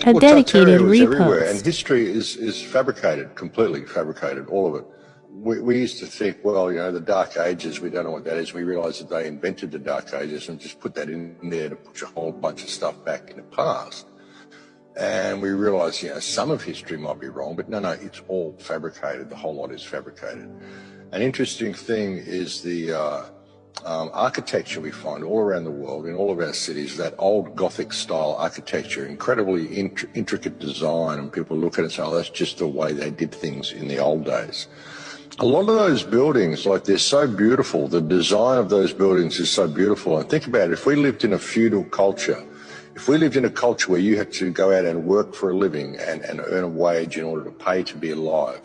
A Well, dedicated Tartaria was everywhere, and repost. history is fabricated, completely fabricated, all of it. We used to think, well, you know, the Dark Ages, we don't know what that is. We realised that they invented the Dark Ages and just put that in there to push a whole bunch of stuff back in the past. And we realised, you know, some of history might be wrong, but no, it's all fabricated. The whole lot is fabricated. An interesting thing is the architecture we find all around the world, in all of our cities, that old Gothic style architecture, incredibly intricate design, and people look at it and say, oh, that's just the way they did things in the old days. A lot of those buildings, like, they're so beautiful, the design of those buildings is so beautiful. And think about it, if we lived in a feudal culture, if we lived in a culture where you had to go out and work for a living and earn a wage in order to pay to be alive,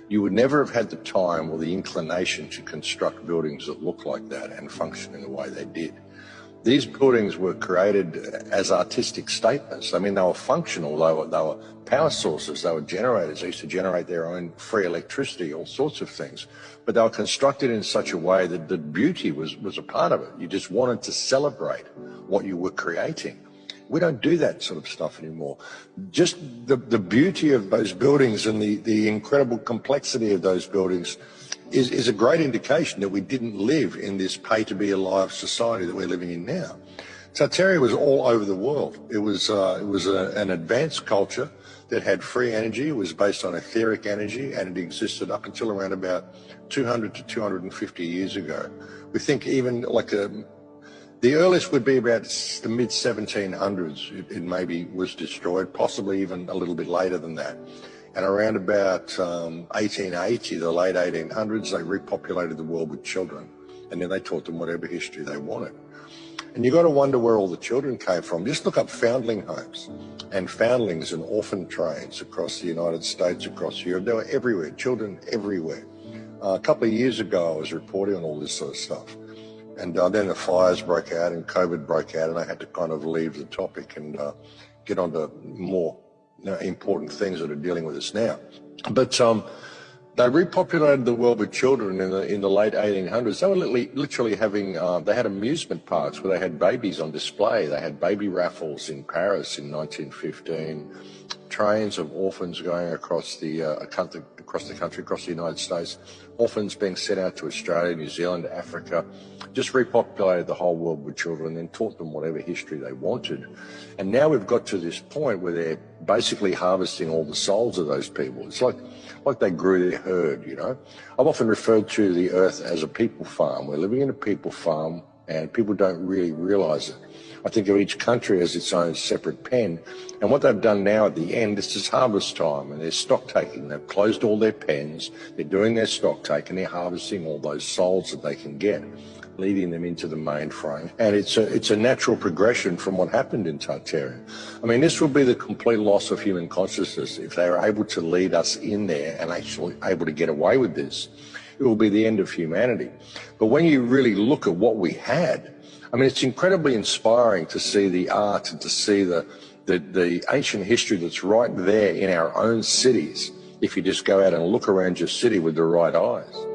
you would never have had the time or the inclination to construct buildings that look like that and function in the way they did. These buildings were created as artistic statements. I mean, they were functional, they were power sources, they were generators. They used to generate their own free electricity, all sorts of things. But they were constructed in such a way that the beauty was a part of it. You just wanted to celebrate what you were creating. We don't do that sort of stuff anymore. Just the beauty of those buildings and the incredible complexity of those buildings is a great indication that we didn't live in this pay-to-be-alive society that we're living in now. Tartaria was all over the world. It was an advanced culture that had free energy. It was based on etheric energy, and it existed up until around about 200 to 250 years ago. We think even like the earliest would be about the mid-1700s. It maybe was destroyed, possibly even a little bit later than that. And around about 1880, the late 1800s, they repopulated the world with children. And then they taught them whatever history they wanted. And you've got to wonder where all the children came from. Just look up foundling homes and foundlings and orphan trains across the United States, across Europe. They were everywhere, children everywhere. A couple of years ago, I was reporting on all this sort of stuff. And then the fires broke out and COVID broke out, and I had to kind of leave the topic and get on to more important things that are dealing with us now. But they repopulated the world with children in the late 1800s. They were literally having, they had amusement parks where they had babies on display. They had baby raffles in Paris in 1915, trains of orphans going across the country, across the United States, orphans being sent out to Australia, New Zealand, Africa, just repopulated the whole world with children and then taught them whatever history they wanted. And now we've got to this point where they're basically harvesting all the souls of those people. It's like they grew their herd, you know. I've often referred to the earth as a people farm. We're living in a people farm, and people don't really realise it. I think of each country as its own separate pen, and what they've done now at the end, this is harvest time, and they're stock taking. They've closed all their pens, they're doing their stock take, and they're harvesting all those souls that they can get, leading them into the mainframe. And it's a natural progression from what happened in Tartaria. I mean, this will be the complete loss of human consciousness if they are able to lead us in there and actually able to get away with this. It will be the end of humanity. But when you really look at what we had, I mean, it's incredibly inspiring to see the art and to see the ancient history that's right there in our own cities if you just go out and look around your city with the right eyes.